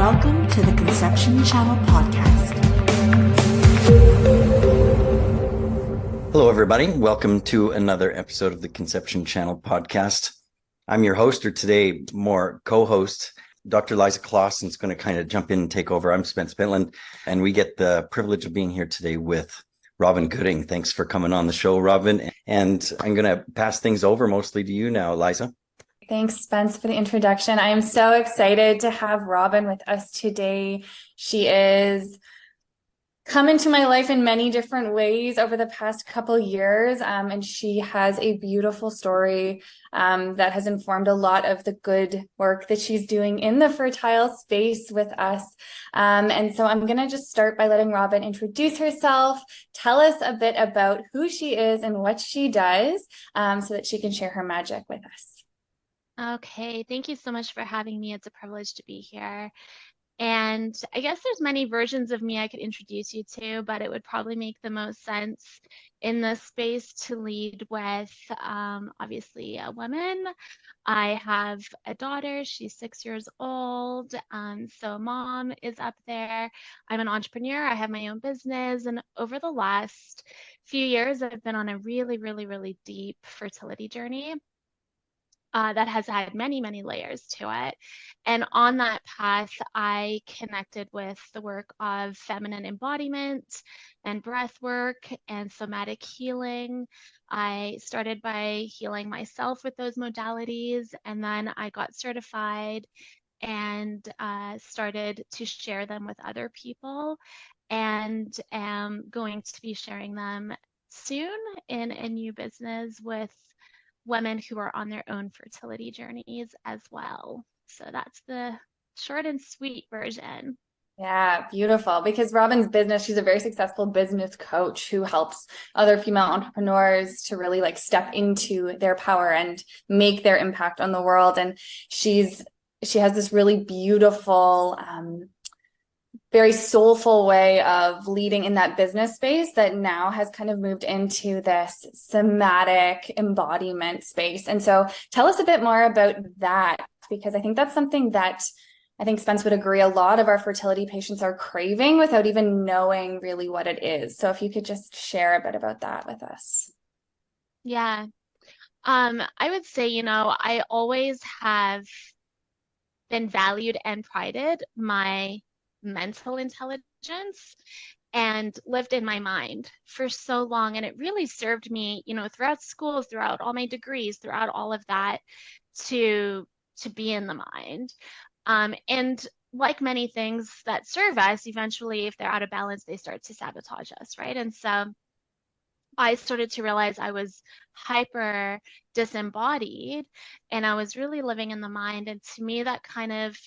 Welcome to the Conception Channel podcast. Hello, everybody. Welcome to another episode of the Conception Channel podcast. I'm your host, or today, more co-host. Dr. Liza Clausen is going to kind of jump in and take over. I'm Spence Pentland, and we get the privilege of being here today with Robyn Gooding. Thanks for coming on the show, Robyn. And I'm going to pass things over mostly to you now, Liza. Thanks, Spence, for the introduction. I am so excited to have Robyn with us today. She is come into my life in many different ways over the past couple years, and she has a beautiful story that has informed a lot of the good work that she's doing in the fertile space with us. And so I'm going to just start by letting Robyn introduce herself, tell us a bit about who she is and what she does, so that she can share her magic with us. Okay, thank you so much for having me. It's a privilege to be here. And I guess there's many versions of me I could introduce you to, but it would probably make the most sense in this space to lead with obviously a woman. I have a daughter, she's 6 years old, so mom is up there. I'm an entrepreneur, I have my own business, and over the last few years, I've been on a really deep fertility journey. That has had many layers to it. And on that path, I connected with the work of feminine embodiment and breath work and somatic healing. I started by healing myself with those modalities, and then I got certified and started to share them with other people, and am going to be sharing them soon in a new business with women who are on their own fertility journeys as well. So that's the short and sweet version. Yeah, beautiful. Because Robyn's business, she's a very successful business coach who helps other female entrepreneurs to really like step into their power and make their impact on the world. And she has this really beautiful, very soulful way of leading in that business space that now has kind of moved into this somatic embodiment space. And so tell us a bit more about that, because I think that's something that I think Spence would agree a lot of our fertility patients are craving without even knowing really what it is. So if you could just share a bit about that with us. Yeah. I would say, I always have been valued and prided my mental intelligence and lived in my mind for so long. And it really served me, throughout school, throughout all my degrees, throughout all of that, to be in the mind. And like many things that serve us, eventually, if they're out of balance, they start to sabotage us, right? And so I started to realize I was hyper disembodied and I was really living in the mind. And to me, that kind of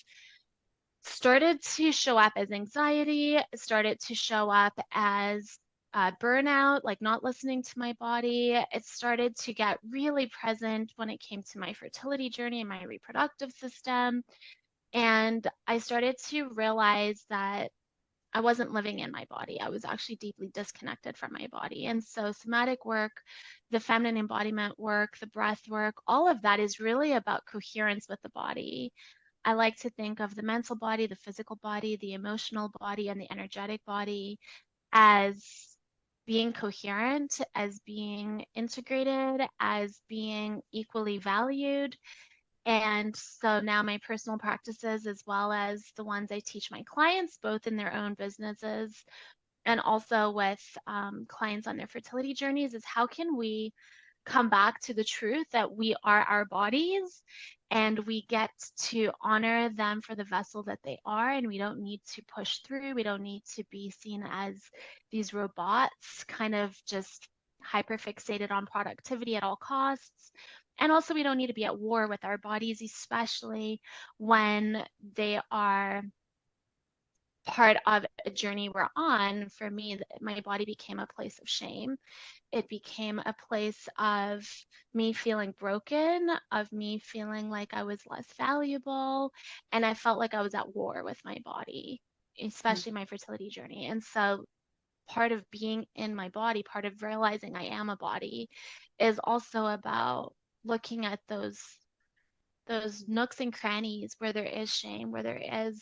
started to show up as anxiety, started to show up as burnout, like not listening to my body. It started to get really present when it came to my fertility journey and my reproductive system. And I started to realize that I wasn't living in my body. I was actually deeply disconnected from my body. And so somatic work, the feminine embodiment work, the breath work, all of that is really about coherence with the body. I like to think of the mental body, the physical body, the emotional body, and the energetic body as being coherent, as being integrated, as being equally valued. And so now my personal practices, as well as the ones I teach my clients, both in their own businesses and also with clients on their fertility journeys, is how can we come back to the truth that we are our bodies and we get to honor them for the vessel that they are, and we don't need to push through. We don't need to be seen as these robots kind of just hyper fixated on productivity at all costs. And also we don't need to be at war with our bodies, especially when they are part of a journey we're on. For me, my body became a place of shame. It became a place of me feeling broken, of me feeling like I was less valuable, and I felt like I was at war with my body, especially my fertility journey. And so part of being in my body, part of realizing I am a body, is also about looking at those nooks and crannies where there is shame, where there is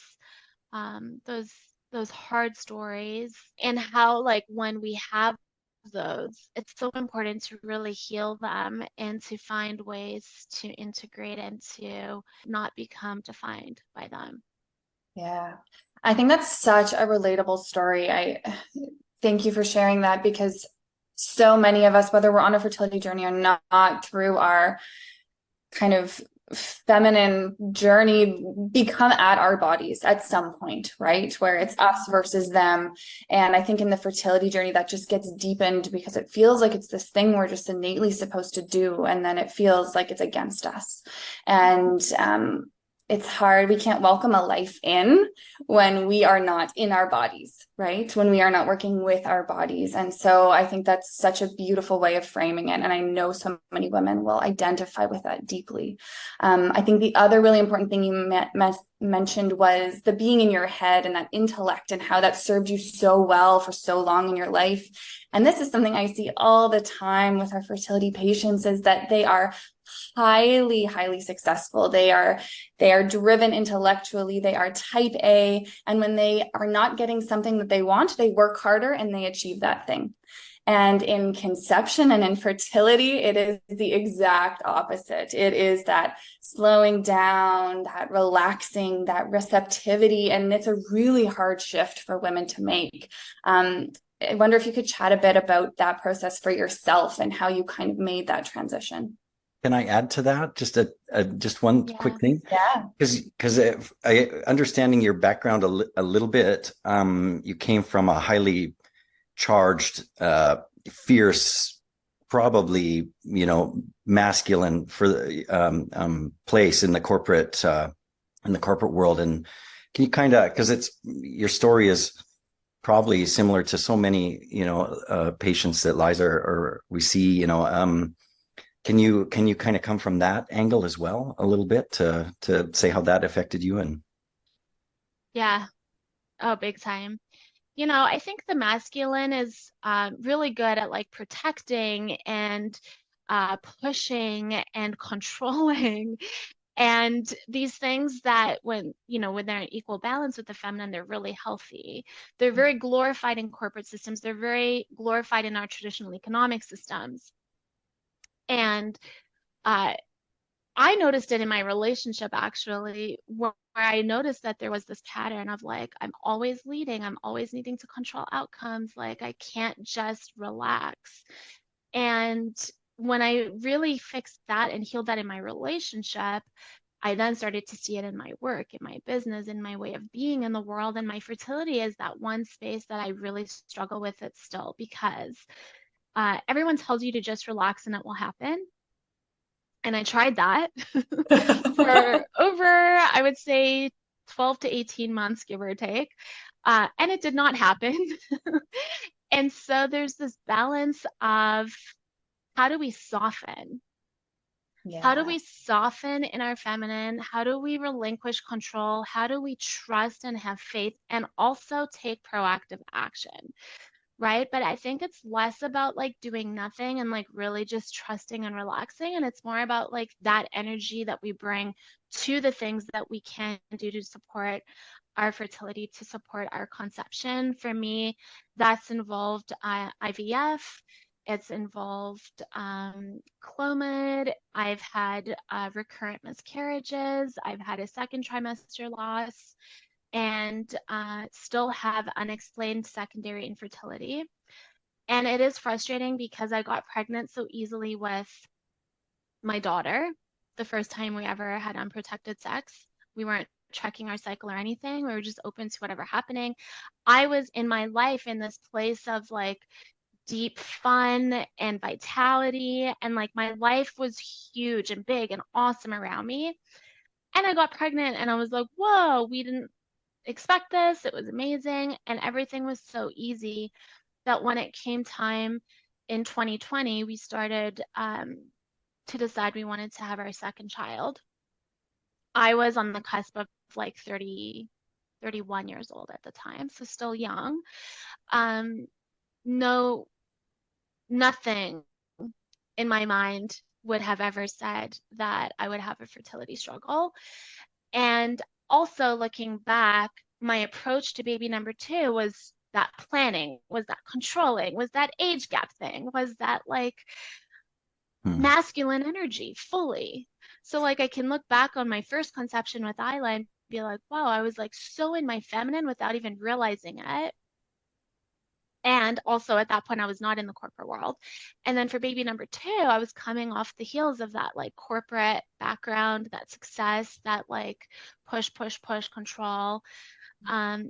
those hard stories, and how like when we have those, it's so important to really heal them and to find ways to integrate and to not become defined by them. Yeah. I think that's such a relatable story. I thank you for sharing that, because so many of us, whether we're on a fertility journey or not, through our kind of feminine journey, become at our bodies at some point, right? Where it's us versus them. And I think in the fertility journey, that just gets deepened, because it feels like it's this thing we're just innately supposed to do. And then it feels like it's against us. And it's hard. We can't welcome a life in when we are not in our bodies, right? When we are not working with our bodies. And so I think that's such a beautiful way of framing it. And I know so many women will identify with that deeply. I think the other really important thing you mentioned was the being in your head and that intellect, and how that served you so well for so long in your life. And this is something I see all the time with our fertility patients, is that they are highly successful. They are driven intellectually. They are type A. And when they are not getting something that they want, they work harder and they achieve that thing. And in conception and in fertility, it is the exact opposite. It is that slowing down, that relaxing, that receptivity. And it's a really hard shift for women to make. I wonder if you could chat a bit about that process for yourself and how you kind of made that transition. Can I add to that just one quick thing? Yeah. Because I understanding your background a little bit, you came from a highly charged, fierce, probably masculine for the place in the corporate world. And can you kind of, because your story is probably similar to so many patients that Liza or we see, Can you kind of come from that angle as well a little bit to say how that affected you? And Yeah. Oh, big time. I think the masculine is really good at like protecting and pushing and controlling. And these things that when they're in equal balance with the feminine, they're really healthy. They're very glorified in corporate systems. They're very glorified in our traditional economic systems. And I noticed it in my relationship, actually, where I noticed that there was this pattern of like, I'm always leading, I'm always needing to control outcomes, like I can't just relax. And when I really fixed that and healed that in my relationship, I then started to see it in my work, in my business, in my way of being in the world. And my fertility is that one space that I really struggle with it still, because everyone tells you to just relax and it will happen. And I tried that for over, I would say, 12 to 18 months, give or take. And it did not happen. And so there's this balance of how do we soften? Yeah. How do we soften in our feminine? How do we relinquish control? How do we trust and have faith and also take proactive action? Right? But I think it's less about like doing nothing and like really just trusting and relaxing. And it's more about like that energy that we bring to the things that we can do to support our fertility, to support our conception. For me, that's involved IVF. It's involved Clomid. I've had recurrent miscarriages. I've had a second trimester loss, and still have unexplained secondary infertility. And it is frustrating because I got pregnant so easily with my daughter the first time we ever had unprotected sex. We weren't checking our cycle or anything. We were just open to whatever happening. I was in my life in this place of like deep fun and vitality, and like my life was huge and big and awesome around me. And I got pregnant and I was like, whoa, we didn't expect this. It was amazing. And everything was so easy that when it came time in 2020, we started to decide we wanted to have our second child. I was on the cusp of like 30, 31 years old at the time, so still young. No, nothing in my mind would have ever said that I would have a fertility struggle. And also looking back, my approach to baby number two was that planning, was that controlling, was that age gap thing, was that like masculine energy fully. So like I can look back on my first conception with Isla and be like, wow, I was like so in my feminine without even realizing it. And also at that point, I was not in the corporate world. And then for baby number two, I was coming off the heels of that like corporate background, that success, that like push, push, push, control. I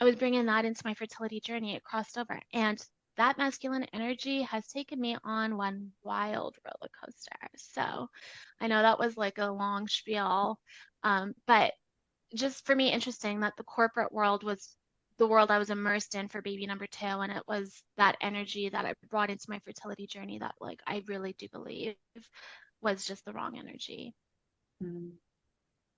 was bringing that into my fertility journey. It crossed over. And that masculine energy has taken me on one wild roller coaster. So I know that was like a long spiel, but just for me, interesting that the corporate world was the world I was immersed in for baby number two. And it was that energy that I brought into my fertility journey that like I really do believe was just the wrong energy.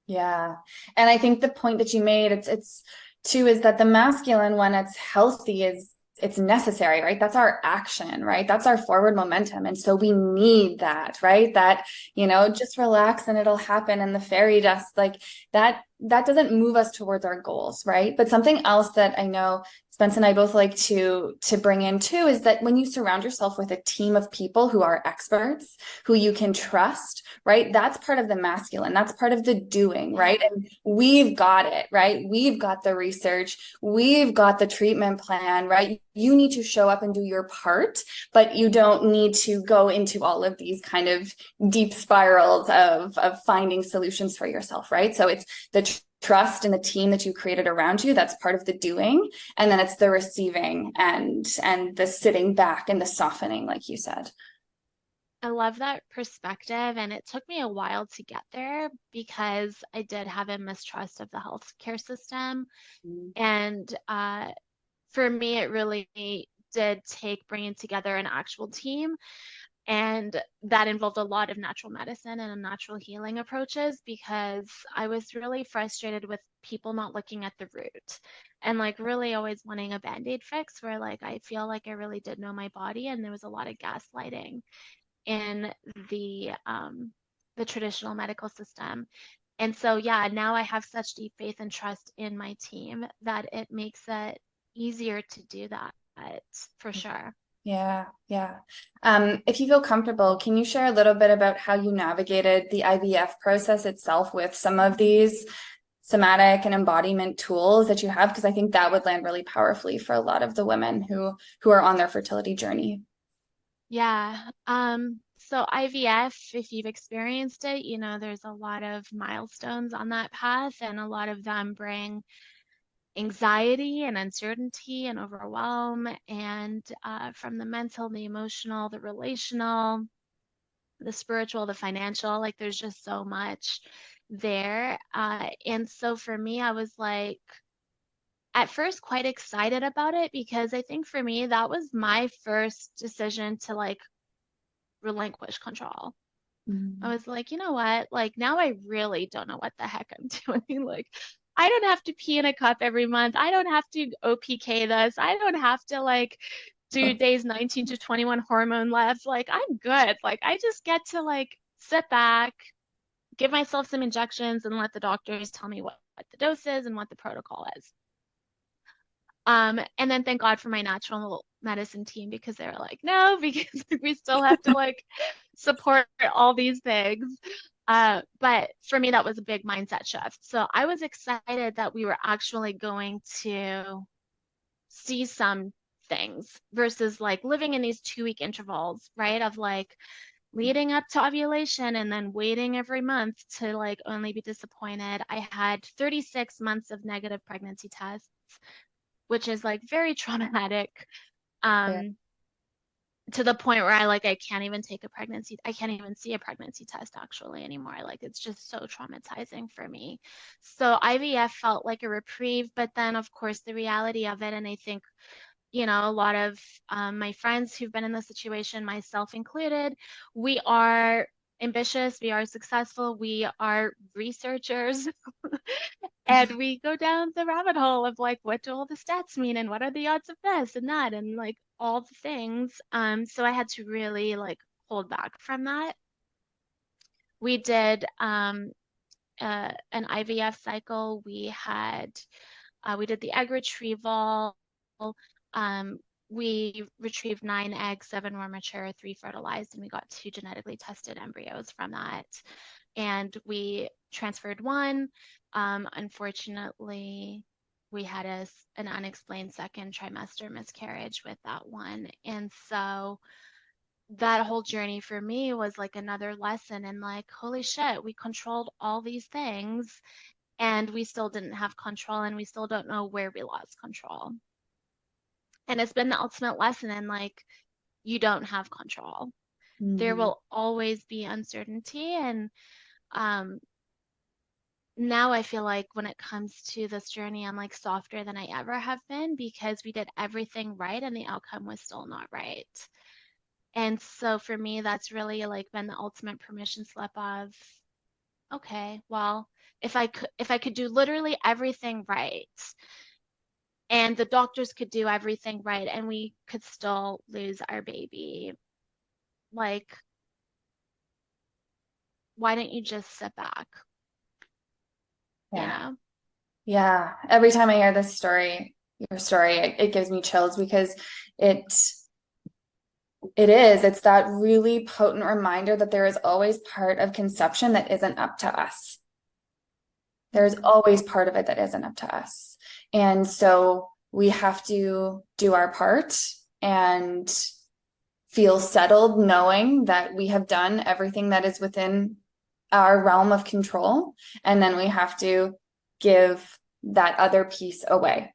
Yeah. And I think the point that you made, it's too, is that the masculine, when it's healthy, it's necessary, right? That's our action, right? That's our forward momentum. And so we need that, right? That, just relax and it'll happen. And the fairy dust, like that doesn't move us towards our goals, right? But something else that I know Spence and I both like to bring in too is that when you surround yourself with a team of people who are experts, who you can trust, right? That's part of the masculine. That's part of the doing, right? And we've got it, right? We've got the research. We've got the treatment plan, right? You need to show up and do your part, but you don't need to go into all of these kind of deep spirals of finding solutions for yourself, right? So it's the trust in the team that you created around you. That's part of the doing. And then it's the receiving and the sitting back and the softening, like you said. I love that perspective. And it took me a while to get there because I did have a mistrust of the healthcare system. And for me, it really did take bringing together an actual team. And that involved a lot of natural medicine and natural healing approaches because I was really frustrated with people not looking at the root and like really always wanting a band-aid fix where like I feel like I really did know my body and there was a lot of gaslighting in the traditional medical system. And so yeah, now I have such deep faith and trust in my team that it makes it easier to do that for sure. Yeah. If you feel comfortable, can you share a little bit about how you navigated the IVF process itself with some of these somatic and embodiment tools that you have? Because I think that would land really powerfully for a lot of the women who are on their fertility journey. Yeah. So IVF, if you've experienced it, there's a lot of milestones on that path, and a lot of them bring anxiety and uncertainty and overwhelm, and from the mental, the emotional, the relational, the spiritual, the financial, like there's just so much there. And so for me, I was like, at first quite excited about it because I think for me, that was my first decision to like relinquish control. I was like, you know what? Like now I really don't know what the heck I'm doing. Like I don't have to pee in a cup every month. I don't have to OPK this. I don't have to like do days 19 to 21 hormone left. Like I'm good. Like I just get to like sit back, give myself some injections and let the doctors tell me what the dose is and what the protocol is. And then thank God for my natural medicine team because they were like, no, because we still have to like support all these things. But for me, that was a big mindset shift. So I was excited that we were actually going to see some things versus like living in these 2-week intervals, right? Of like leading up to ovulation and then waiting every month to like only be disappointed. I had 36 months of negative pregnancy tests, which is like very traumatic. To the point where I can't even take a pregnancy. I can't even see a pregnancy test actually anymore. Like it's just so traumatizing for me. So IVF felt like a reprieve, but then of course the reality of it, and I think, a lot of my friends who've been in this situation, myself included, we are ambitious, we are successful, we are researchers, and we go down the rabbit hole of like, what do all the stats mean, and what are the odds of this and that, and like all the things. So I had to really like hold back from that. We did an IVF cycle. We had We did the egg retrieval. We retrieved 9 eggs, 7 were mature, 3 fertilized, and we got 2 genetically tested embryos from that. And we transferred 1. Unfortunately, we had an unexplained second trimester miscarriage with that one. And so that whole journey for me was like another lesson in like, holy shit, we controlled all these things and we still didn't have control, and we still don't know where we lost control. And it's been the ultimate lesson in like, you don't have control. There will always be uncertainty. And now I feel like when it comes to this journey, I'm like softer than I ever have been, because we did everything right and the outcome was still not right. And so for me, that's really like been the ultimate permission slip of, okay, well, if I could do literally everything right, and the doctors could do everything right, and we could still lose our baby, like, why don't you just sit back? Yeah. You know? Yeah. Every time I hear this story, your story, it gives me chills, because it's that really potent reminder that there is always part of conception that isn't up to us. There's always part of it that isn't up to us. And so we have to do our part and feel settled knowing that we have done everything that is within our realm of control. And then we have to give that other piece away.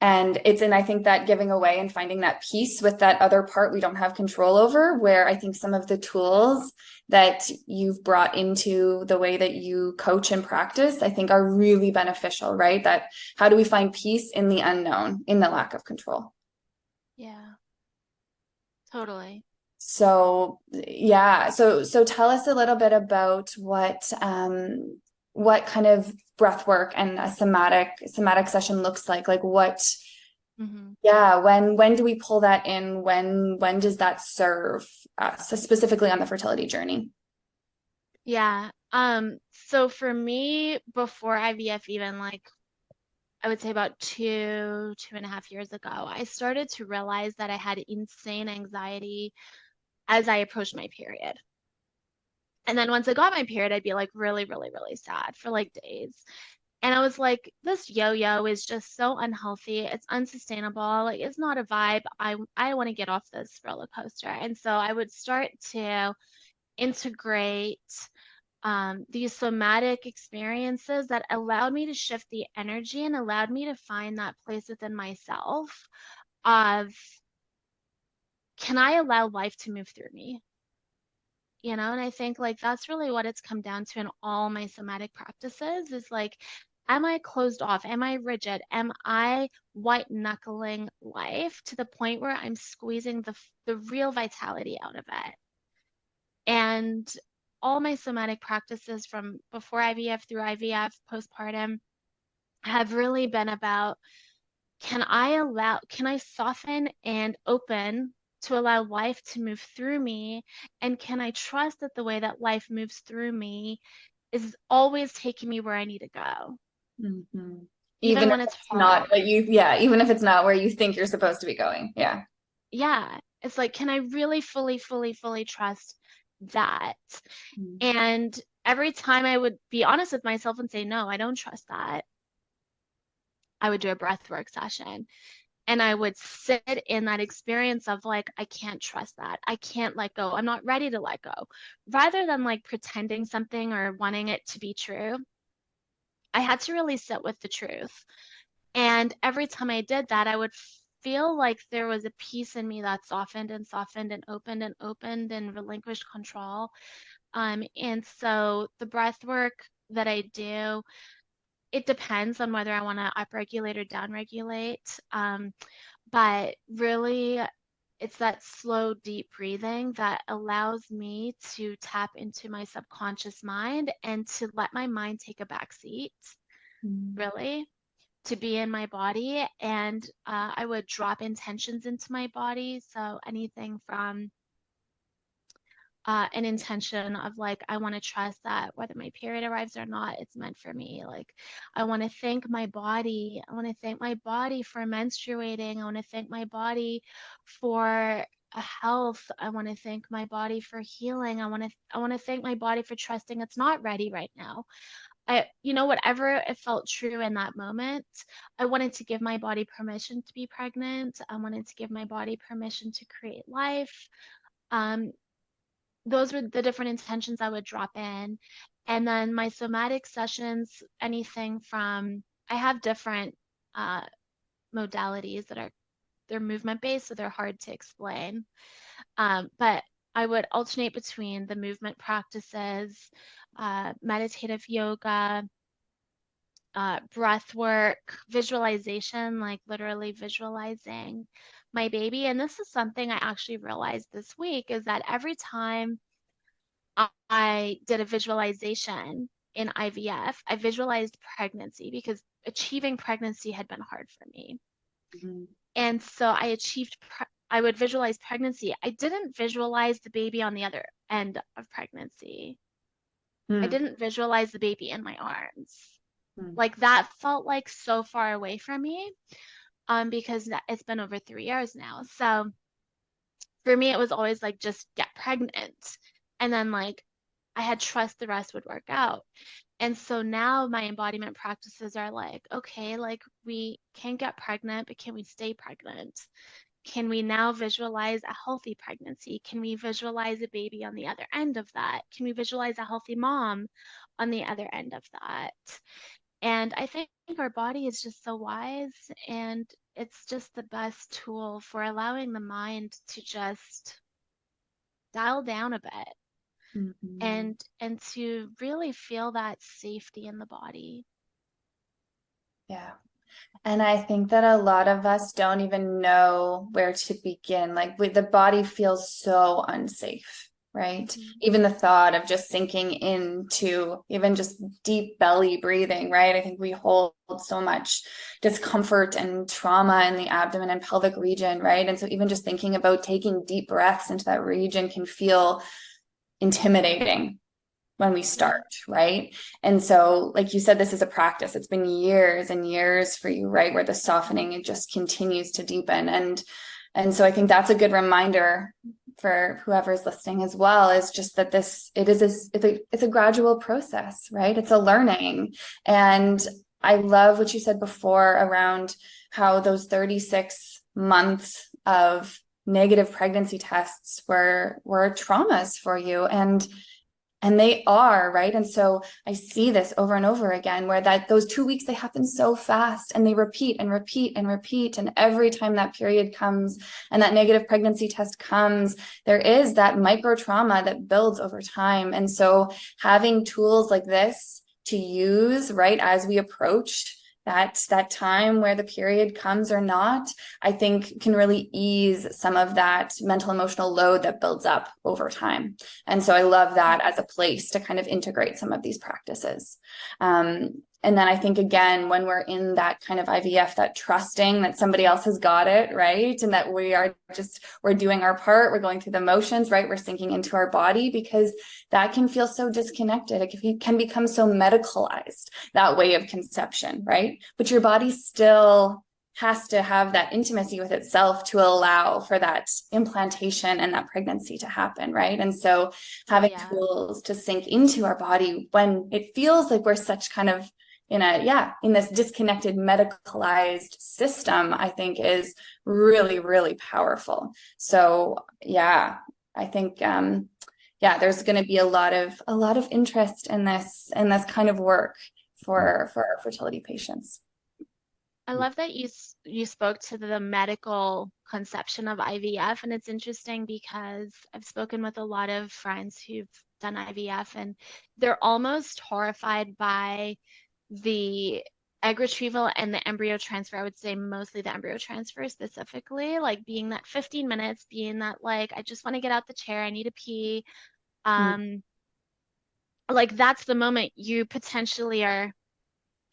And I think that giving away and finding that peace with that other part we don't have control over, where I think some of the tools that you've brought into the way that you coach and practice, I think are really beneficial, right? That how do we find peace in the unknown, in the lack of control? Yeah, totally. So yeah, so tell us a little bit about what kind of breath work and a somatic session looks like what yeah, when do we pull that in, when does that serve us, specifically on the fertility journey? Yeah. So for me, before IVF, even like I would say about 2.5 years ago, I started to realize that I had insane anxiety as I approached my period. And then once I got my period, I'd be like really, really, really sad for like days. And I was like, this yo-yo is just so unhealthy. It's unsustainable. Like, it's not a vibe. I want to get off this roller coaster. And so I would start to integrate these somatic experiences that allowed me to shift the energy and allowed me to find that place within myself of, can I allow life to move through me? You know, and I think like that's really what it's come down to in all my somatic practices is like, am I closed off? Am I rigid? Am I white knuckling life to the point where I'm squeezing the real vitality out of it? And all my somatic practices from before IVF through IVF, postpartum, have really been about, can I soften and open to allow life to move through me? And can I trust that the way that life moves through me is always taking me where I need to go? Even when it's hard. Even if it's not where you think you're supposed to be going. Yeah. Yeah. It's like, can I really fully, fully, fully trust that? And every time I would be honest with myself and say, no, I don't trust that, I would do a breathwork session. And I would sit in that experience of like, I can't trust that. I can't let go. I'm not ready to let go. Rather than like pretending something or wanting it to be true, I had to really sit with the truth. And every time I did that, I would feel like there was a piece in me that softened and softened and opened and relinquished control. And so the breath work that I do, it depends on whether I want to upregulate or downregulate. But really, it's that slow, deep breathing that allows me to tap into my subconscious mind and to let my mind take a back seat, really, to be in my body. And I would drop intentions into my body. So anything from an intention of like, I want to trust that whether my period arrives or not, it's meant for me. Like, I want to thank my body. I want to thank my body for menstruating. I want to thank my body for health. I want to thank my body for healing. I want to thank my body for trusting it's not ready right now. Whatever it felt true in that moment, I wanted to give my body permission to be pregnant. I wanted to give my body permission to create life. Um, those were the different intentions I would drop in. And then my somatic sessions, anything from, I have different modalities that they're movement based, so they're hard to explain. But I would alternate between the movement practices, meditative yoga, breath work, visualization, like literally visualizing my baby. And this is something I actually realized this week, is that every time I did a visualization in IVF, I visualized pregnancy because achieving pregnancy had been hard for me. Mm-hmm. And so I would visualize pregnancy. I didn't visualize the baby on the other end of pregnancy. I didn't visualize the baby in my arms. Like, that felt like so far away from me, because it's been over 3 years now. So for me, it was always like, just get pregnant. And then like, I had trust the rest would work out. And so now my embodiment practices are like, okay, like, we can get pregnant, but can we stay pregnant? Can we now visualize a healthy pregnancy? Can we visualize a baby on the other end of that? Can we visualize a healthy mom on the other end of that? And I think our body is just so wise, and it's just the best tool for allowing the mind to just dial down a bit, and to really feel that safety in the body. Yeah. And I think that a lot of us don't even know where to begin. Like, the body feels so unsafe, right? Even the thought of just sinking into even just deep belly breathing, right? I think we hold so much discomfort and trauma in the abdomen and pelvic region, right? And so even just thinking about taking deep breaths into that region can feel intimidating when we start, right? And so, like you said, this is a practice. It's been years and years for you, right? Where the softening, it just continues to deepen. And so I think that's a good reminder for whoever's listening as well, is just that it's a gradual process, right? It's a learning. And I love what you said before around how those 36 months of negative pregnancy tests were traumas for you. And they are, right? And so I see this over and over again, where those 2 weeks, they happen so fast, and they repeat and repeat and repeat. And every time that period comes and that negative pregnancy test comes, there is that micro trauma that builds over time. And so having tools like this to use, right, as we approach that time where the period comes or not, I think can really ease some of that mental emotional load that builds up over time. And so I love that as a place to kind of integrate some of these practices. And then I think, again, when we're in that kind of IVF, that trusting that somebody else has got it, right? And that we're doing our part, we're going through the motions, right? We're sinking into our body, because that can feel so disconnected. It can become so medicalized, that way of conception, right? But your body still has to have that intimacy with itself to allow for that implantation and that pregnancy to happen, right? And so having tools to sink into our body when it feels like we're such kind of in this disconnected, medicalized system, I think is really, really powerful. So I think there's going to be a lot of interest in this kind of work for our fertility patients. I love that you spoke to the medical conception of IVF, and it's interesting because I've spoken with a lot of friends who've done IVF, and they're almost horrified by the egg retrieval and the embryo transfer. I would say mostly the embryo transfer specifically, like being that 15 minutes, being that like, I just want to get out the chair, I need to pee. Like, that's the moment you potentially are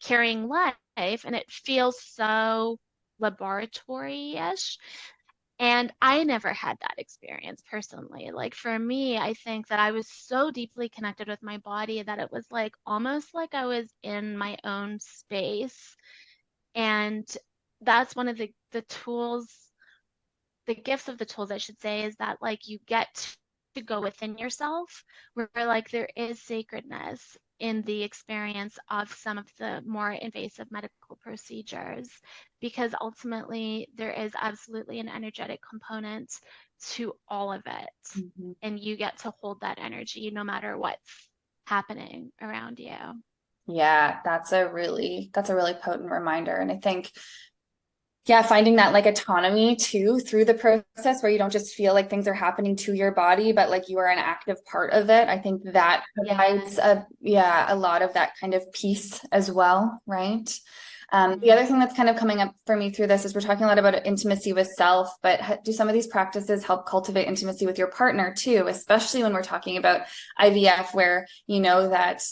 carrying life, and it feels so laboratory-ish. And I never had that experience personally. Like for me, I think that I was so deeply connected with my body that it was like almost like I was in my own space. And that's one of the tools, the gifts of the tools, I should say, is that like you get to go within yourself, where like there is sacredness in the experience of some of the more invasive medical procedures, because ultimately there is absolutely an energetic component to all of it. Mm-hmm. And you get to hold that energy no matter what's happening around you. Yeah, that's a really potent reminder. And I think, yeah, finding that like autonomy too through the process, where you don't just feel like things are happening to your body, but like you are an active part of it. I think that provides a lot of that kind of peace as well, right? The other thing that's kind of coming up for me through this is we're talking a lot about intimacy with self, but do some of these practices help cultivate intimacy with your partner too, especially when we're talking about IVF, where you know that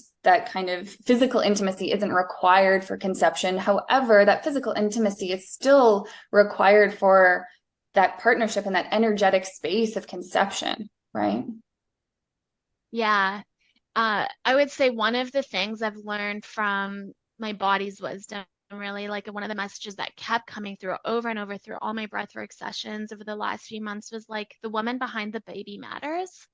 kind of physical intimacy isn't required for conception. However, that physical intimacy is still required for that partnership and that energetic space of conception, right? Yeah. I would say one of the things I've learned from my body's wisdom, really, like one of the messages that kept coming through over and over through all my breathwork sessions over the last few months, was like the woman behind the baby matters.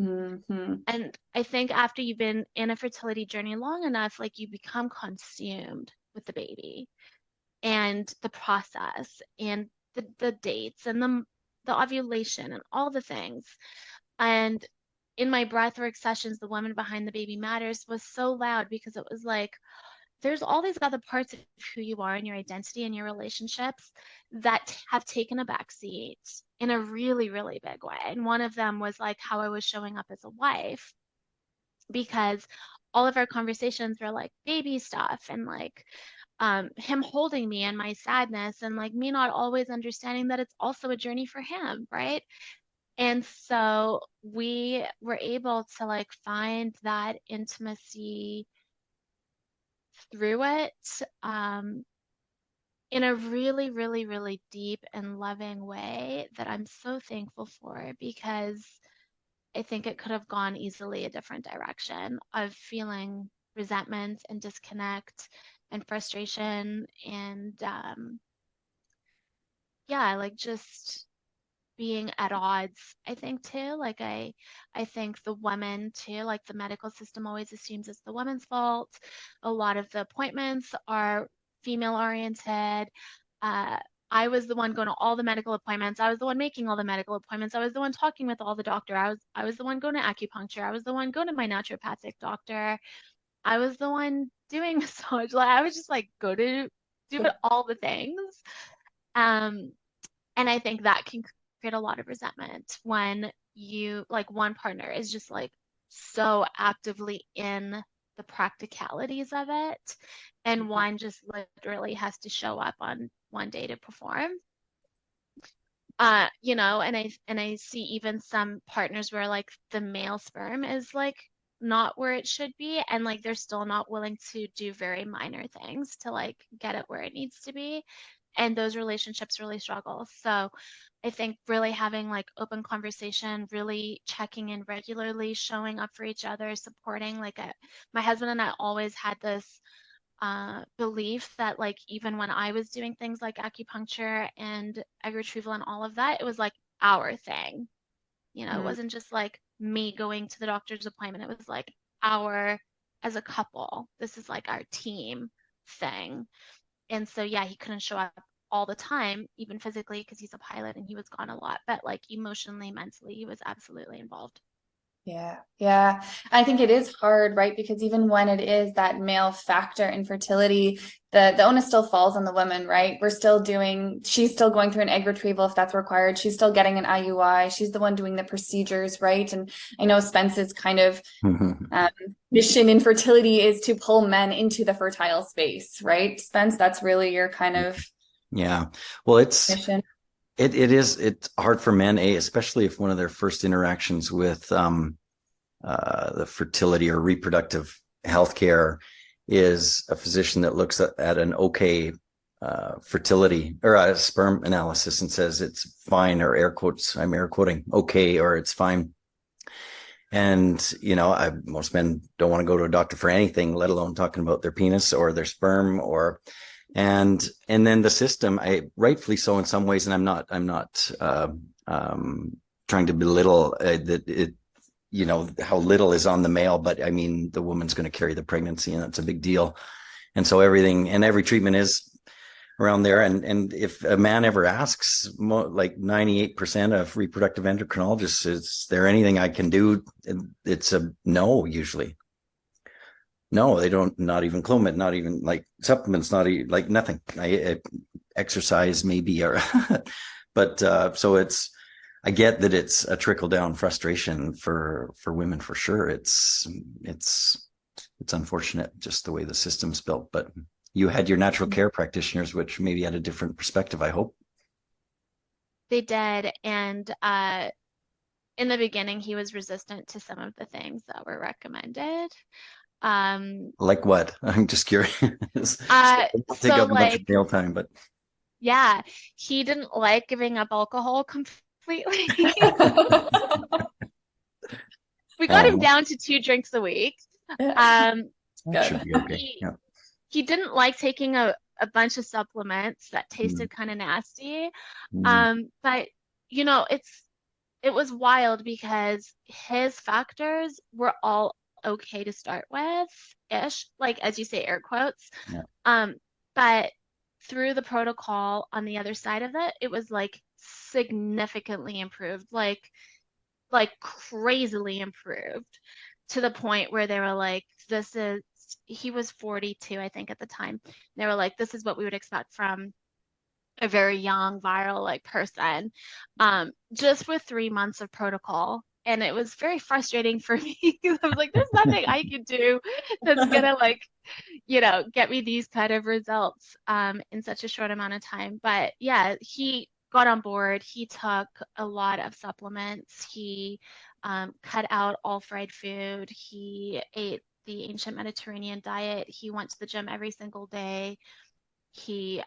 Mm-hmm. And I think after you've been in a fertility journey long enough, like you become consumed with the baby and the process and the dates and the ovulation and all the things. And in my breathwork sessions, the woman behind the baby matters was so loud, because it was like, there's all these other parts of who you are and your identity and your relationships that have taken a backseat in a really, really big way. And one of them was like how I was showing up as a wife, because all of our conversations were like baby stuff and like him holding me and my sadness, and like me not always understanding that it's also a journey for him, right? And so we were able to like find that intimacy through it, in a really, really, really deep and loving way that I'm so thankful for, because I think it could have gone easily a different direction of feeling resentment and disconnect and frustration and yeah, like just being at odds. I think too, like I think the women too, like the medical system always assumes it's the woman's fault. A lot of the appointments are female oriented. uh I was the one going to all the medical appointments. I was the one making all the medical appointments. I was the one talking with all the doctor. I was the one going to acupuncture. I was the one going to my naturopathic doctor. I was the one doing massage. Like I was just like go to do all the things. um and I think that can create a lot of resentment when you, like, one partner is just like so actively in the practicalities of it, and one just literally has to show up on one day to perform. And I see even some partners where like the male sperm is like not where it should be, and like they're still not willing to do very minor things to like get it where it needs to be, and those relationships really struggle. So I think really having like open conversation, really checking in regularly, showing up for each other, supporting, like my husband and I always had this belief that like even when I was doing things like acupuncture and egg retrieval and all of that, it was like our thing. It wasn't just like me going to the doctor's appointment. It was like our, as a couple, this is like our team thing. And so yeah, he couldn't show up all the time, even physically, because he's a pilot and he was gone a lot, but like emotionally, mentally, he was absolutely involved. Yeah. Yeah. I think it is hard, right? Because even when it is that male factor in fertility, the onus still falls on the woman, right? She's still going through an egg retrieval if that's required. She's still getting an IUI. She's the one doing the procedures, right? And I know Spence's kind of mission in fertility is to pull men into the fertile space, right? Spence, that's really your kind of Well, it's mission. It's hard for men, especially if one of their first interactions with the fertility or reproductive healthcare is a physician that looks at an okay fertility or a sperm analysis and says it's fine, or air quotes, I'm air quoting, okay, or it's fine. And, most men don't want to go to a doctor for anything, let alone talking about their penis or their sperm and then the system, rightfully so in some ways. And I'm not trying to belittle that it, how little is on the male, but I mean, the woman's going to carry the pregnancy, and that's a big deal. And so everything and every treatment is around there. And if a man ever asks, like 98% of reproductive endocrinologists, is there anything I can do? It's a no, usually. No, they don't, not even Clomid, not even like supplements, not even like nothing. Exercise maybe, or, but so I get that it's a trickle down frustration for women for sure. It's unfortunate just the way the system's built, but you had your natural care practitioners, which maybe had a different perspective, I hope. They did. And in the beginning, he was resistant to some of the things that were recommended. Like what? I'm just curious. Take so up a bunch of meal time, but yeah, he didn't like giving up alcohol completely. We got him down to 2 drinks a week. That should be okay. He didn't like taking a bunch of supplements that tasted kind of nasty. But it was wild because his factors were all okay to start with ish, like, as you say, air quotes. But through the protocol on the other side of it, it was like significantly improved, like crazily improved, to the point where they were like, he was 42, I think, at the time. They were like, this is what we would expect from a very young, viral person, just with 3 months of protocol. And it was very frustrating for me because I was like, there's nothing I can do that's gonna get me these kind of results in such a short amount of time. But yeah, he got on board. He took a lot of supplements. He cut out all fried food. He ate the ancient Mediterranean diet. He went to the gym every single day. He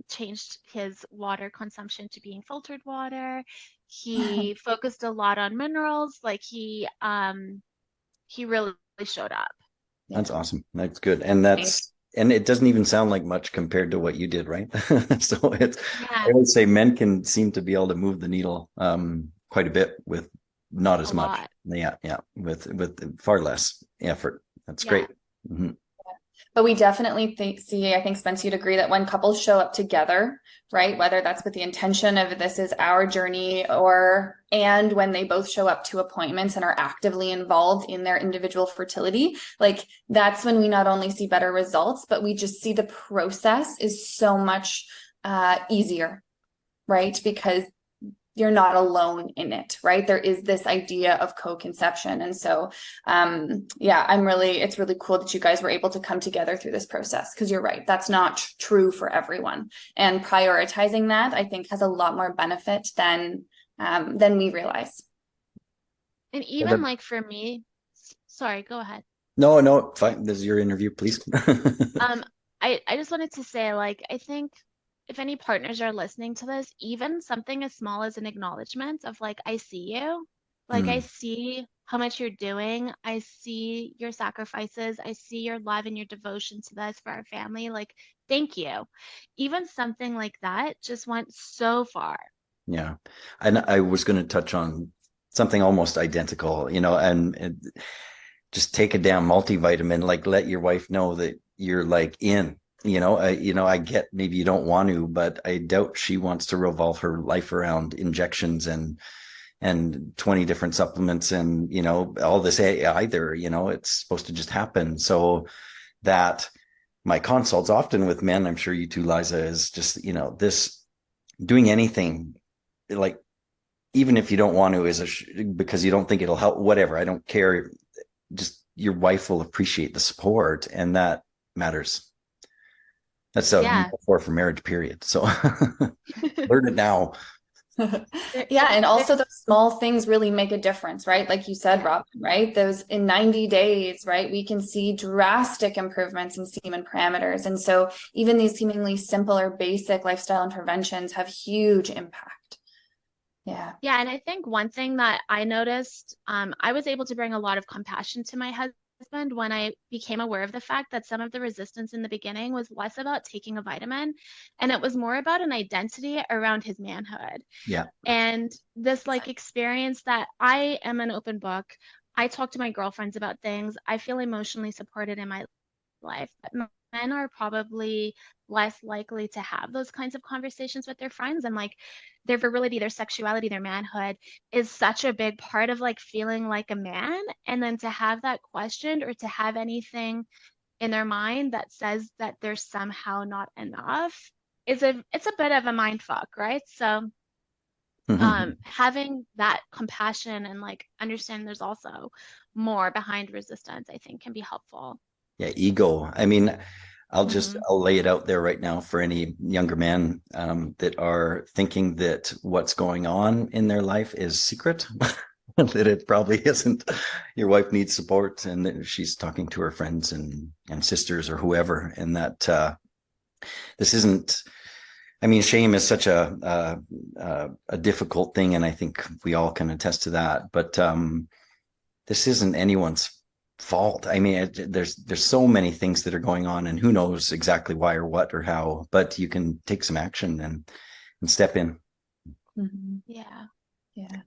changed his water consumption to being filtered water. He focused a lot on minerals. Like he really showed up. That's awesome. That's good. And it doesn't even sound like much compared to what you did, right? So I would say men can seem to be able to move the needle quite a bit with not as much. Yeah. With far less effort. That's great. Mm-hmm. But we definitely I think, Spence, you'd agree that when couples show up together, right, whether that's with the intention of this is our journey, and when they both show up to appointments and are actively involved in their individual fertility, like that's when we not only see better results, but we just see the process is so much easier, right? Because you're not alone in it, right? There is this idea of co-conception. And so, it's really cool that you guys were able to come together through this process, because you're right, that's not true for everyone. And prioritizing that, I think, has a lot more benefit than we realize. And even like for me, sorry, go ahead. No, fine. This is your interview, please. I just wanted to say, like, I think if any partners are listening to this, even something as small as an acknowledgement of like, I see you, like, I see how much you're doing. I see your sacrifices. I see your love and your devotion to this for our family. Like, thank you. Even something like that just went so far. Yeah. And I was going to touch on something almost identical, and just take a damn multivitamin, like let your wife know that you're like in. I get maybe you don't want to, but I doubt she wants to revolve her life around injections and 20 different supplements and, all this either, it's supposed to just happen. So that my consults often with men, I'm sure you too, Liza, is just, this doing anything, like, even if you don't want to, because you don't think it'll help, whatever, I don't care. Just your wife will appreciate the support, and that matters. That's a metaphor for marriage, period. So learn it now. Yeah, and also those small things really make a difference, right? Like you said, Robyn, right? Those in 90 days, right? We can see drastic improvements in semen parameters. And so even these seemingly simple or basic lifestyle interventions have huge impact. Yeah. Yeah, and I think one thing that I noticed, I was able to bring a lot of compassion to my husband when I became aware of the fact that some of the resistance in the beginning was less about taking a vitamin, and it was more about an identity around his manhood. Yeah. And this like experience that I am an open book. I talk to my girlfriends about things. I feel emotionally supported in my life. But men are probably less likely to have those kinds of conversations with their friends, and like their virility, their sexuality, their manhood is such a big part of like feeling like a man. And then to have that questioned or to have anything in their mind that says that they're somehow not enough it's a bit of a mind fuck, right? So having that compassion and like understand there's also more behind resistance, I think can be helpful. Yeah, ego. I mean, Hmm. I'll lay it out there right now for any younger men that are thinking that what's going on in their life is secret, that it probably isn't. Your wife needs support, and that she's talking to her friends and sisters or whoever, and that this isn't. I mean, shame is such a difficult thing, and I think we all can attest to that. But this isn't anyone's fault. I mean, there's so many things that are going on, and who knows exactly why or what or how. But you can take some action and step in. Yeah. Yeah.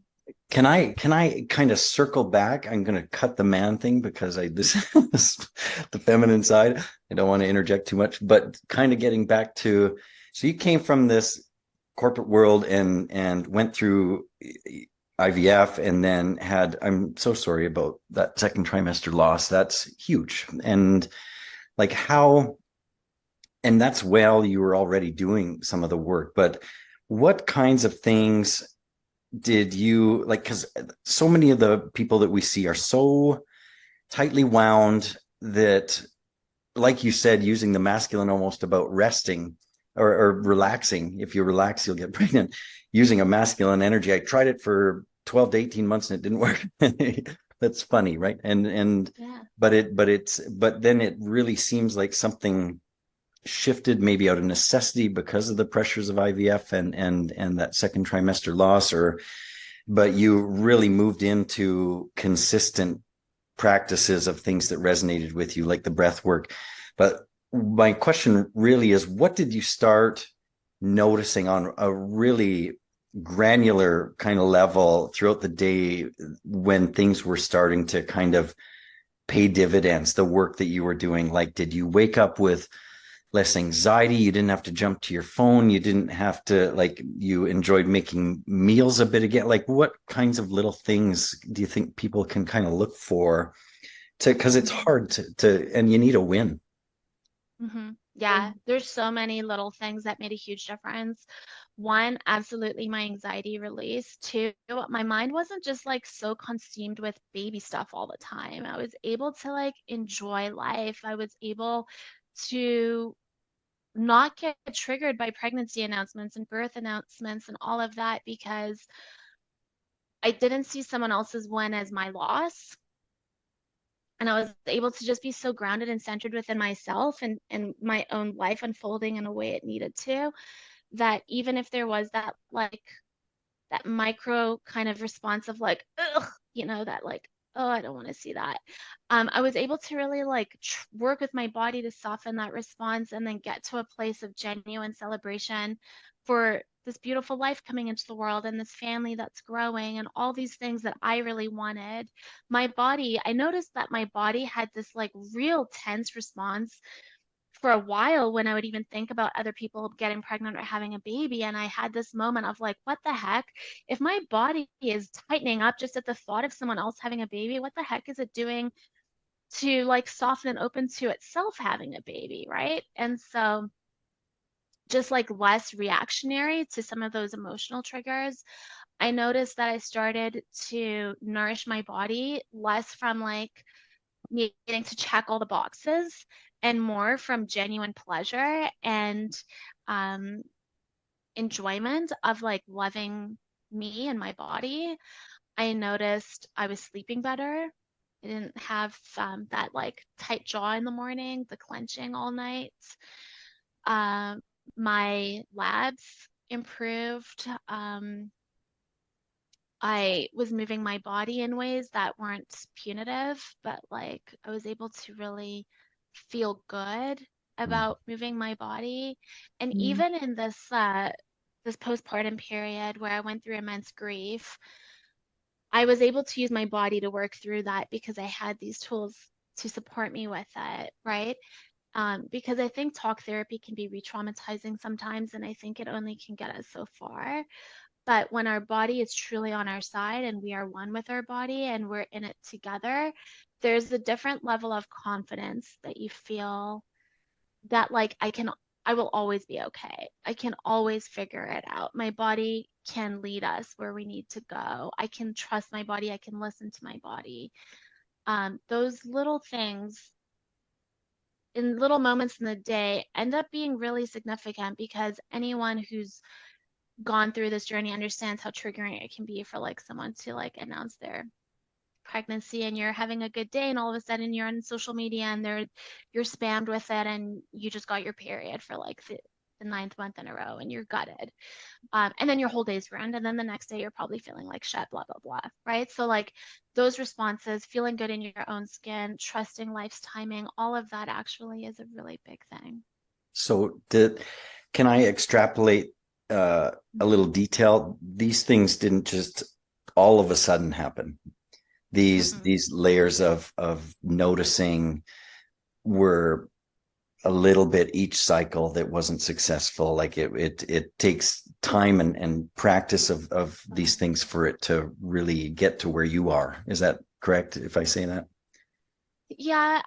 Can I kind of circle back? I'm going to cut the man thing because this is the feminine side. I don't want to interject too much, but kind of getting back to, so you came from this corporate world and went through IVF and then had, I'm so sorry about that second trimester loss. That's huge. And like how, and that's while you were already doing some of the work, but what kinds of things did you like? Because so many of the people that we see are so tightly wound that, like you said, using the masculine almost about resting or relaxing. If you relax, you'll get pregnant. Using a masculine energy. I tried it for 12 to 18 months and it didn't work. That's funny, right? Yeah. But then it really seems like something shifted maybe out of necessity because of the pressures of IVF and that second trimester loss, or but you really moved into consistent practices of things that resonated with you, like the breath work. But my question really is, what did you start noticing on a really granular kind of level throughout the day when things were starting to kind of pay dividends, the work that you were doing? Like, did you wake up with less anxiety? You didn't have to jump to your phone. You didn't have to, like, you enjoyed making meals a bit again. Like, what kinds of little things do you think people can kind of look for to, because it's hard to, and you need a win. Yeah, there's so many little things that made a huge difference. One, absolutely my anxiety release. Two, my mind wasn't just like so consumed with baby stuff all the time. I was able to like enjoy life. I was able to not get triggered by pregnancy announcements and birth announcements and all of that because I didn't see someone else's win as my loss. And I was able to just be so grounded and centered within myself and my own life unfolding in a way it needed to, that even if there was that like that micro kind of response of like, ugh, that like, oh, I don't want to see that. I was able to really like work with my body to soften that response and then get to a place of genuine celebration for this beautiful life coming into the world and this family that's growing and all these things that I really wanted. My body, I noticed that my body had this like real tense response for a while when I would even think about other people getting pregnant or having a baby. And I had this moment of like, what the heck? If my body is tightening up just at the thought of someone else having a baby, what the heck is it doing to like soften and open to itself having a baby? Right. And so just like less reactionary to some of those emotional triggers, I noticed that I started to nourish my body less from like needing to check all the boxes and more from genuine pleasure and um, enjoyment of like loving me and my body. I noticed I was sleeping better. I didn't have that like tight jaw in the morning, the clenching all night. My labs improved. I was moving my body in ways that weren't punitive, but like I was able to really feel good Mm. about moving my body. And Mm. even in this postpartum period where I went through immense grief, I was able to use my body to work through that because I had these tools to support me with it, right? Because I think talk therapy can be re-traumatizing sometimes, and I think it only can get us so far. But when our body is truly on our side and we are one with our body and we're in it together, there's a different level of confidence that you feel that like I will always be okay. I can always figure it out. My body can lead us where we need to go. I can trust my body. I can listen to my body. Those little things in little moments in the day end up being really significant because anyone who's gone through this journey understands how triggering it can be for like someone to like announce their pregnancy and you're having a good day and all of a sudden you're on social media and you're spammed with it and you just got your period for like the ninth month in a row and you're gutted. And then your whole day's ruined and then the next day you're probably feeling like shit, blah blah blah, right? So like those responses, feeling good in your own skin, trusting life's timing, all of that actually is a really big thing. So can I extrapolate a little detail? These things didn't just all of a sudden happen. Mm-mm. These layers of noticing were a little bit each cycle that wasn't successful. Like it takes time and practice of these things for it to really get to where you are. Is that correct if I say that? Yeah,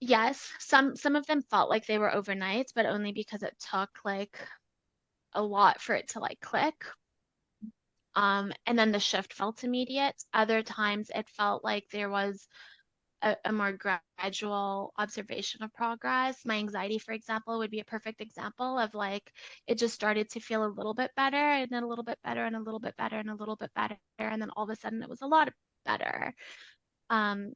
yes, some of them felt like they were overnight, but only because it took like a lot for it to like click. And then the shift felt immediate. Other times it felt like there was a more gradual observation of progress. My anxiety, for example, would be a perfect example of like it just started to feel a little bit better and then a little bit better and a little bit better and a little bit better. And then all of a sudden it was a lot better. Um,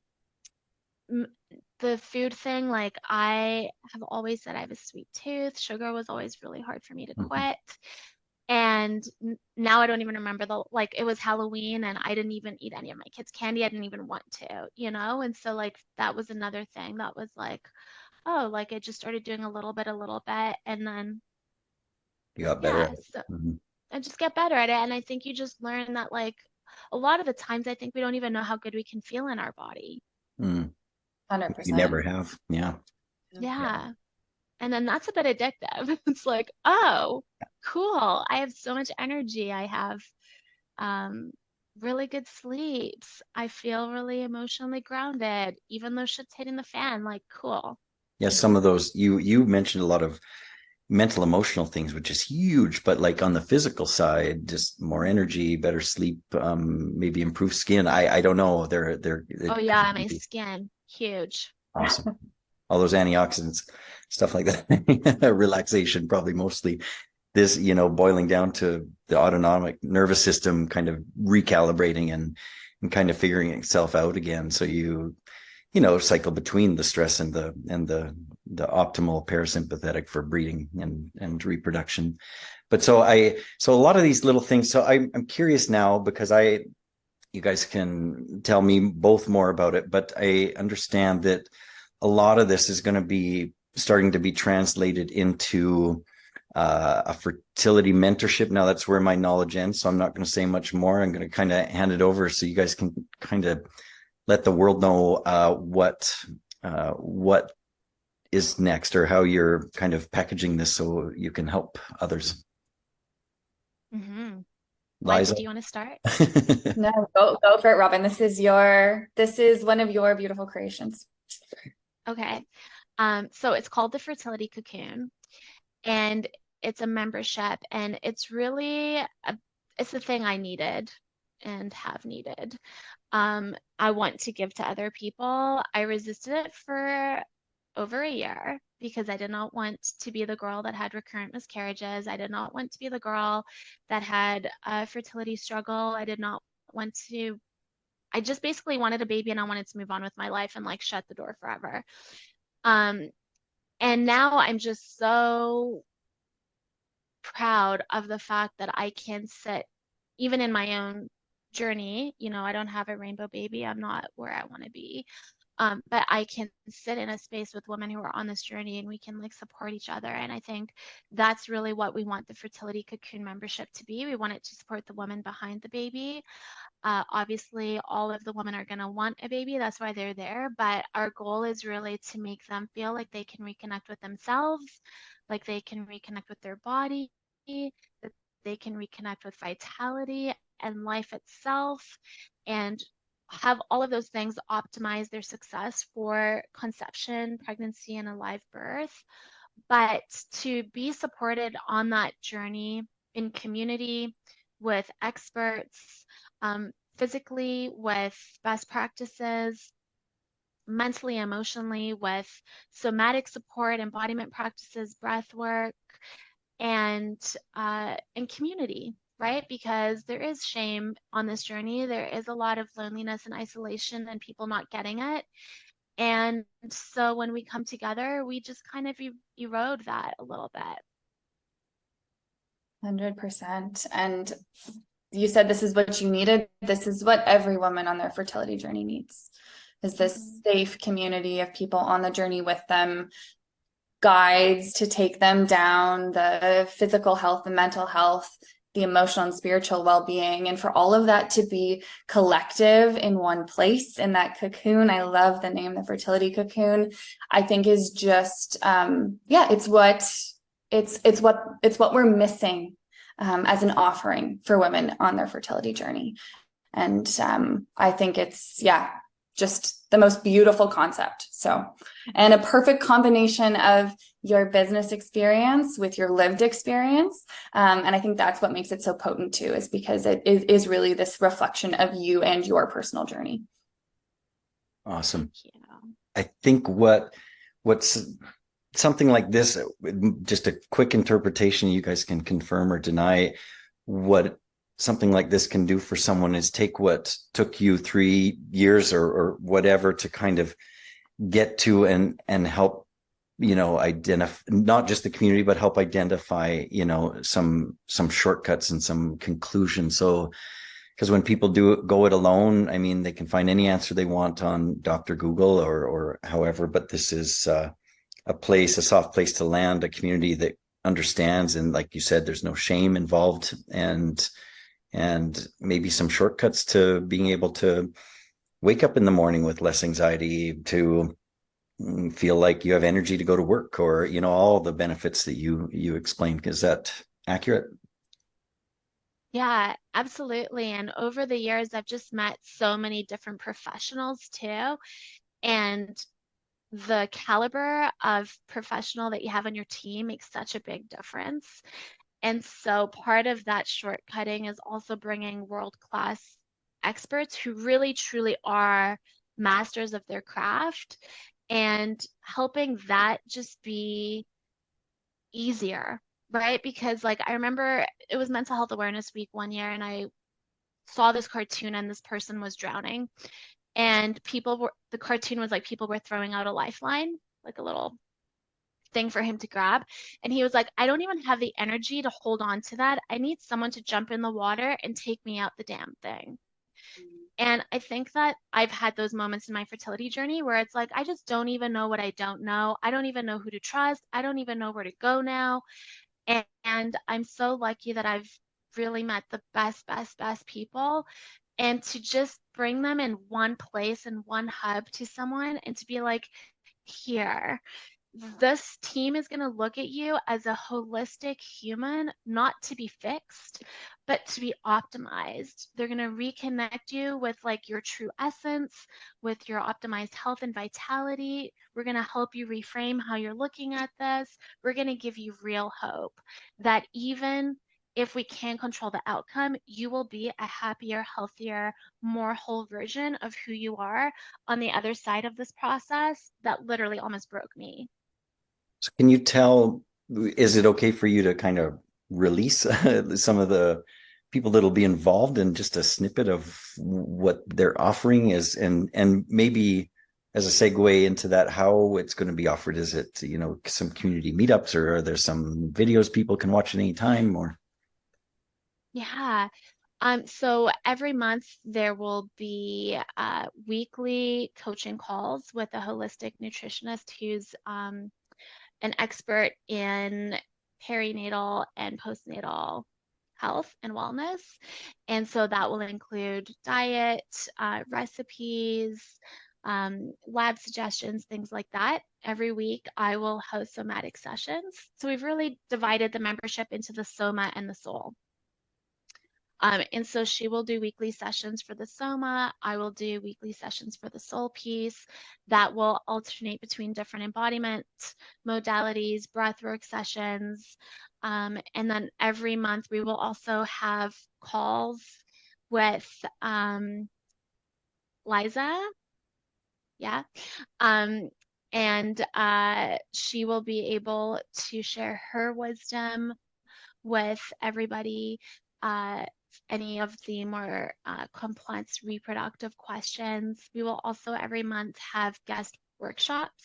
the food thing, like I have always said I have a sweet tooth. Sugar was always really hard for me to Mhm. quit. And now I don't even remember like it was Halloween and I didn't even eat any of my kids' candy. I didn't even want to, you know? And so like that was another thing that was like, oh, like I just started doing a little bit, and then You got better yeah, at it. so Mhm. I just get better at it. And I think you just learn that like a lot of the times I think we don't even know how good we can feel in our body. Mm. You 100%. never have. Yeah. Yeah. Yeah. And then that's a bit addictive. It's like, oh, cool. I have so much energy. I have um, really good sleeps. I feel really emotionally grounded, even though shit's hitting the fan. Like, cool. Yeah. Some of those you mentioned a lot of mental emotional things, which is huge, but like on the physical side, just more energy, better sleep, maybe improved skin. I don't know. They're Oh it yeah, could my be skin, huge. awesome. All those antioxidants, stuff like that. Relaxation, probably mostly this, boiling down to the autonomic nervous system kind of recalibrating and kind of figuring itself out again. So cycle between the stress and the optimal parasympathetic for breeding and reproduction. But so a lot of these little things. So I'm curious now because you guys can tell me both more about it, but I understand that a lot of this is going to be starting to be translated into a fertility mentorship. Now that's where my knowledge ends, so I'm not going to say much more. I'm going to kind of hand it over so you guys can kind of let the world know what is next or how you're kind of packaging this so you can help others. Mm-hmm. Liza, Liza. do you want to start? No, go for it, Robyn. This is one of your beautiful creations. Okay. So it's called the Fertility Cocoon, and it's a membership, and it's really it's the thing I needed and have needed. I want to give to other people. I resisted it for over a year. because I did not want to be the girl that had recurrent miscarriages. I did not want to be the girl that had a fertility struggle. I did not want to, I just basically wanted a baby and I wanted to move on with my life and like shut the door forever. Um, and now I'm just so proud of the fact that I can sit, even in my own journey, you know, I don't have a rainbow baby. I'm not where I want to be. But I can sit in a space with women who are on this journey and we can like support each other. And I think that's really what we want the Fertility Cocoon membership to be. We want it to support the woman behind the baby. Obviously, all of the women are going to want a baby. That's why they're there. But our goal is really to make them feel like they can reconnect with themselves, like they can reconnect with their body, that they can reconnect with vitality and life itself, and have all of those things optimize their success for conception, pregnancy, and a live birth. But to be supported on that journey in community with experts, physically with best practices, mentally, emotionally with somatic support, embodiment practices, breath work, and community, right? Because there is shame on this journey. There is a lot of loneliness and isolation and people not getting it. And so when we come together, we just kind of erode that a little bit. 100%. And you said this is what you needed. This is what every woman on their fertility journey needs, is this safe community of people on the journey with them, guides to take them down the physical health, the mental health, the emotional and spiritual well-being, and for all of that to be collective in one place in that cocoon. I love the name, the fertility cocoon. I think is just it's what we're missing as an offering for women on their fertility journey. And I think it's just the most beautiful concept. So, and a perfect combination of your business experience with your lived experience. And I think that's what makes it so potent too, is because it is really this reflection of you and your personal journey. Awesome. Yeah. I think what's something like this, just a quick interpretation, you guys can confirm or deny what something like this can do for someone is take what took you 3 years or whatever to kind of get to and help, you know, identify not just the community, but help identify, you know, some shortcuts and some conclusions. So, because when people go it alone, I mean, they can find any answer they want on Dr. Google or however, but this is a soft place to land, a community that understands. And like you said, there's no shame involved, and maybe some shortcuts to being able to wake up in the morning with less anxiety, to feel like you have energy to go to work, or, you know, all the benefits that you explained. Is that accurate? Yeah, absolutely. And over the years, I've just met so many different professionals too. And the caliber of professional that you have on your team makes such a big difference. And so part of that shortcutting is also bringing world-class experts who really truly are masters of their craft and helping that just be easier, right? Because like I remember it was Mental Health Awareness Week one year and I saw this cartoon and this person was drowning and the cartoon was like people were throwing out a lifeline, like a little thing for him to grab. And he was like, I don't even have the energy to hold on to that. I need someone to jump in the water and take me out the damn thing. And I think that I've had those moments in my fertility journey where it's like, I just don't even know what I don't know. I don't even know who to trust. I don't even know where to go now. And I'm so lucky that I've really met the best people. And to just bring them in one place and one hub to someone and to be like, here, this team is going to look at you as a holistic human, not to be fixed, but to be optimized. They're going to reconnect you with like your true essence, with your optimized health and vitality. We're going to help you reframe how you're looking at this. We're going to give you real hope that even if we can't control the outcome, you will be a happier, healthier, more whole version of who you are on the other side of this process that literally almost broke me. So can you tell, is it okay for you to kind of release some of the people that'll be involved in just a snippet of what they're offering is, and maybe as a segue into that, how it's going to be offered? Is it, some community meetups, or are there some videos people can watch at any time, or? Yeah. So every month there will be weekly coaching calls with a holistic nutritionist who's an expert in perinatal and postnatal health and wellness. And so that will include diet, recipes, lab suggestions, things like that. Every week I will host somatic sessions. So we've really divided the membership into the soma and the soul. And so she will do weekly sessions for the soma. I will do weekly sessions for the soul piece that will alternate between different embodiment modalities, breathwork sessions. And then every month we will also have calls with Liza. Yeah. And she will be able to share her wisdom with everybody, any of the more complex reproductive questions. We will also every month have guest workshops.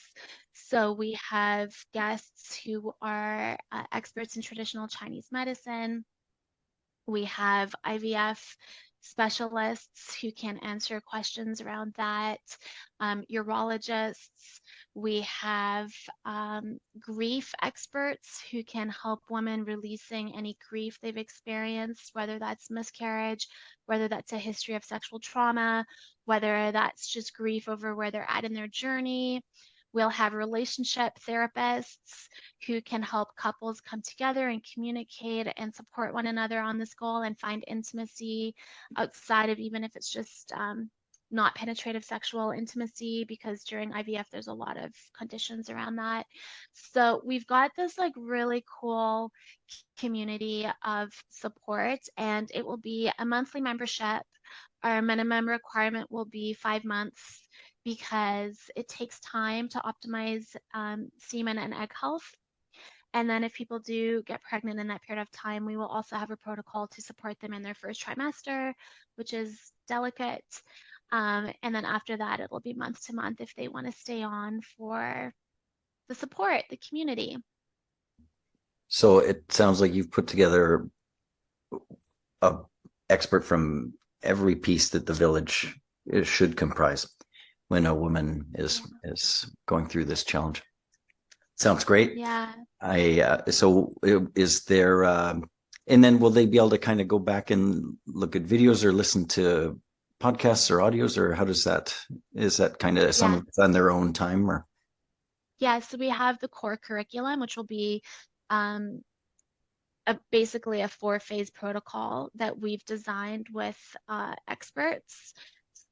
So we have guests who are experts in traditional Chinese medicine. We have IVF specialists who can answer questions around that, urologists. We have grief experts who can help women releasing any grief they've experienced, whether that's miscarriage, whether that's a history of sexual trauma, whether that's just grief over where they're at in their journey. We'll have relationship therapists who can help couples come together and communicate and support one another on this goal and find intimacy outside of, even if it's just not penetrative sexual intimacy, because during IVF there's a lot of conditions around that. So we've got this like really cool community of support, and it will be a monthly membership. Our minimum requirement will be 5 months, because it takes time to optimize semen and egg health. And then if people do get pregnant in that period of time, we will also have a protocol to support them in their first trimester, which is delicate. And then after that, it'll be month to month if they want to stay on for the support, the community. So it sounds like you've put together a expert from every piece that the village should comprise when a woman is going through this challenge. Sounds great. Yeah. So is there, and then will they be able to kind of go back and look at videos or listen to podcasts or audios, or how does that, is that kind of some of it's on their own time, or? Yeah, so we have the core curriculum, which will be basically a 4-phase protocol that we've designed with experts.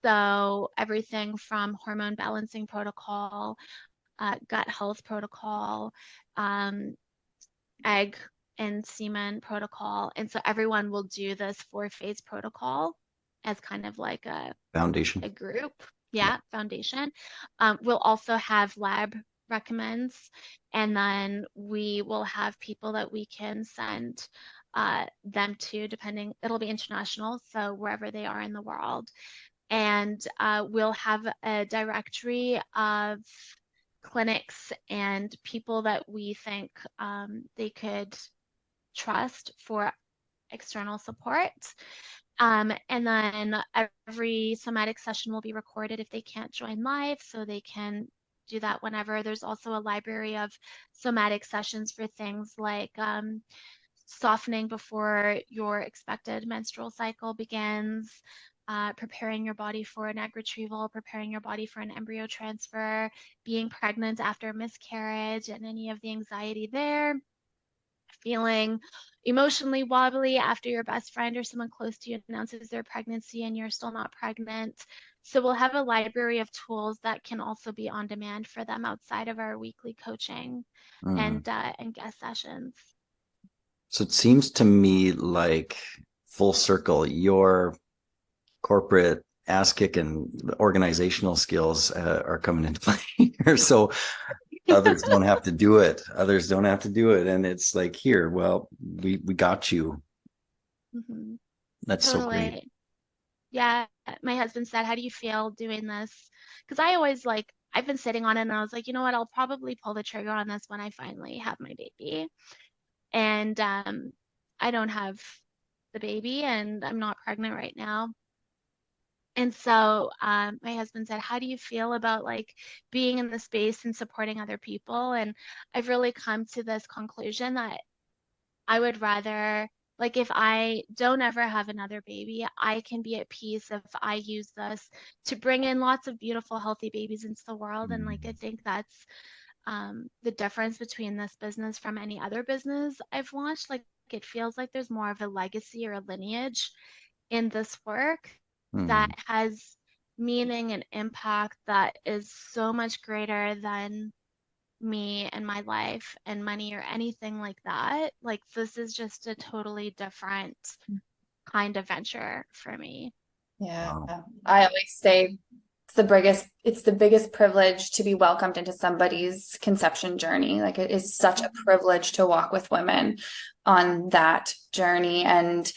So everything from hormone balancing protocol, gut health protocol, egg and semen protocol. And so everyone will do this 4-phase protocol as kind of like a Foundation. A group. Yeah, foundation. We'll also have lab recommends, and then we will have people that we can send them to, depending, it'll be international, so wherever they are in the world. And we'll have a directory of clinics and people that we think they could trust for external support. And then every somatic session will be recorded if they can't join live, so they can do that whenever. There's also a library of somatic sessions for things like softening before your expected menstrual cycle begins, preparing your body for an egg retrieval, preparing your body for an embryo transfer, being pregnant after miscarriage and any of the anxiety there, feeling emotionally wobbly after your best friend or someone close to you announces their pregnancy and you're still not pregnant. So we'll have a library of tools that can also be on demand for them outside of our weekly coaching and guest sessions. So it seems to me like full circle, your corporate ass kicking organizational skills are coming into play here. So others don't have to do it. Others don't have to do it. And it's like, here, well, we got you. Mhm. That's so great. Totally. Yeah, my husband said, "How do you feel doing this?" Because I always like, I've been sitting on it and I was like, you know what, I'll probably pull the trigger on this when I finally have my baby. And I don't have the baby and I'm not pregnant right now. And so my husband said, "How do you feel about like being in the space and supporting other people?" And I've really come to this conclusion that I would rather, like, if I don't ever have another baby, I can be at peace if I use this to bring in lots of beautiful, healthy babies into the world. And like, I think that's the difference between this business from any other business I've launched. Like, it feels like there's more of a legacy or a lineage in this work that Mm. has meaning and impact that is so much greater than me and my life and money or anything like that. Like, this is just a totally different kind of venture for me. Yeah. Wow. I always say it's the biggest privilege to be welcomed into somebody's conception journey. Like, it is such a privilege to walk with women on that journey. And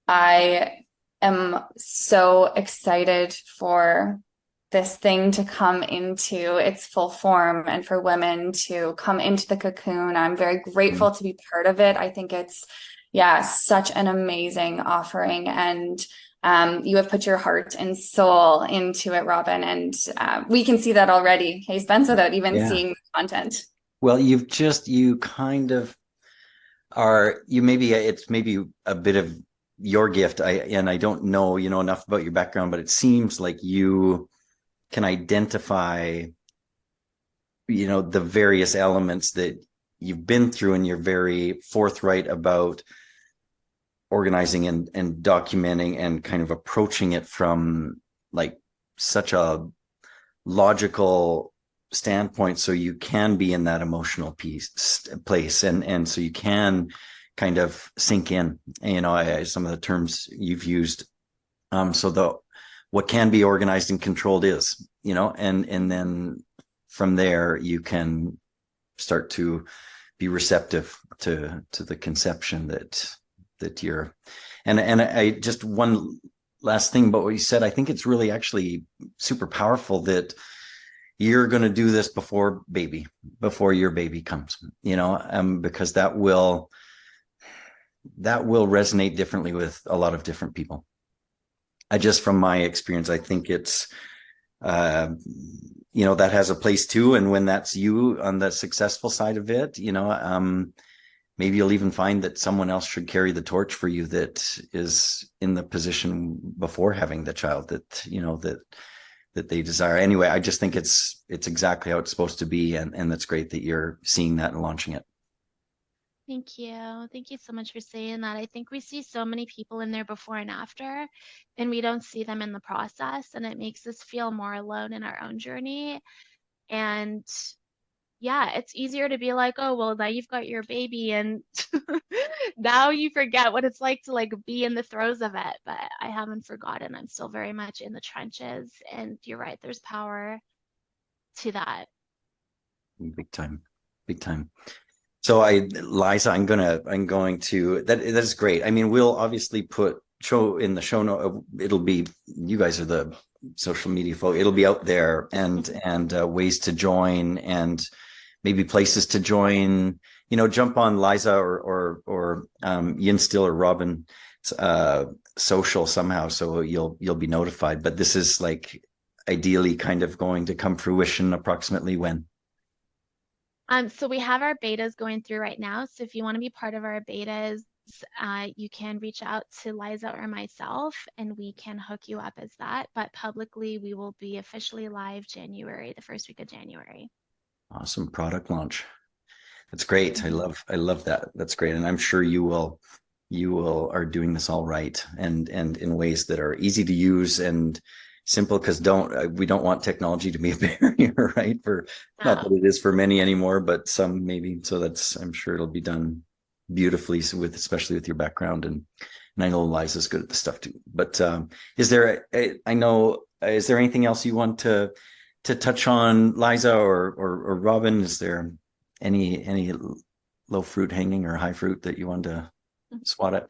I am so excited for this thing to come into its full form and for women to come into the cocoon. I'm very Mm. grateful to be part of it. I think it's, yeah, such an amazing offering. And you have put your heart and soul into it, Robyn. And we can see that already, hey, Spence, without even Yeah. seeing the content. Well, you kind of it's maybe a bit of your gift. I don't know, enough about your background, but it seems like you can identify, the various elements that you've been through, and you're very forthright about organizing and documenting and kind of approaching it from like such a logical standpoint, so you can be in that emotional place, and so you can kind of sink in, some of the terms you've used, so the what can be organized and controlled is, and then from there you can start to be receptive to the conception that you're, and I just, one last thing about what you said, I think it's really actually super powerful that you're going to do this before your baby comes, because that will resonate differently with a lot of different people. I just, from my experience, I think it's, that has a place too. And when that's you on the successful side of it, maybe you'll even find that someone else should carry the torch for you that is in the position before having the child that they desire. Anyway, I just think it's exactly how it's supposed to be. And that's great that you're seeing that and launching it. Thank you. Thank you so much for saying that. I think we see so many people in there before and after, and we don't see them in the process, and it makes us feel more alone in our own journey. And yeah, it's easier to be like, oh, well, now you've got your baby, and now you forget what it's like to like be in the throes of it. But I haven't forgotten. I'm still very much in the trenches, and you're right, there's power to that. Big time. So Liza, I'm going to, that is great. I mean, we'll obviously show in the show note. It'll be, you guys are the social media folk. It'll be out there, and ways to join, and maybe places to join. Jump on Liza or Yin Still or Robyn social somehow, so you'll be notified. But this is like ideally kind of going to come fruition approximately when? So we have our betas going through right now. So if you want to be part of our betas, you can reach out to Liza or myself, and we can hook you up as that. But publicly, we will be officially live January, the first week of January. Awesome product launch. That's great. I love that. That's great. And I'm sure you are doing this all right, and in ways that are easy to use and simple, because we don't want technology to be a barrier, right? Not that it is for many anymore, but some maybe. So I'm sure it'll be done beautifully, especially with your background, and I know Liza's good at this stuff too. But is there anything else you want to to touch on, Liza or Robyn? Is there any low fruit hanging or high fruit that you want to swat at?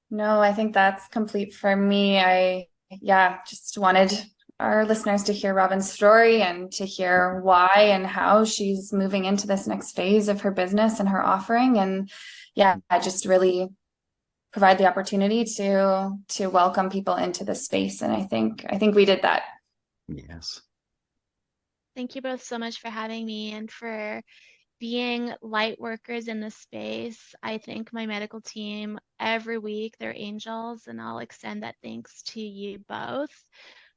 No, I think that's complete for me. Just wanted our listeners to hear Robyn's story and to hear why and how she's moving into this next phase of her business and her offering. And I just really provide the opportunity to welcome people into this space. And I think we did that. Yes. Thank you both so much for having me and for being light workers in this space. I thank my medical team every week. They're angels, and I'll extend that thanks to you both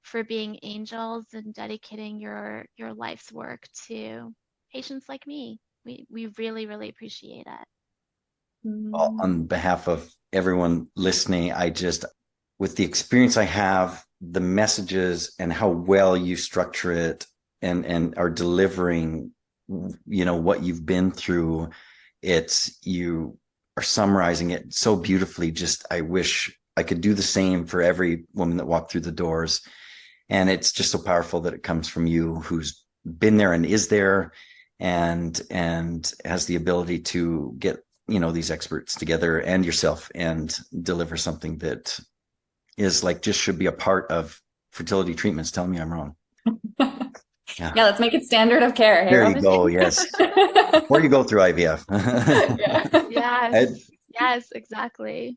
for being angels and dedicating your life's work to patients like me. We really, really appreciate it. Well, on behalf of everyone listening, with the experience I have, the messages and how well you structure it and are delivering, what you've been through, you are summarizing it so beautifully. I wish I could do the same for every woman that walked through the doors. And it's just so powerful that it comes from you, who's been there and is there and has the ability to get, these experts together and yourself and deliver something that is just should be a part of fertility treatments. Tell me I'm wrong. Yeah, let's make it standard of care. Hey, there Robyn? You go. Yes. Before you go through IVF. Yes, exactly.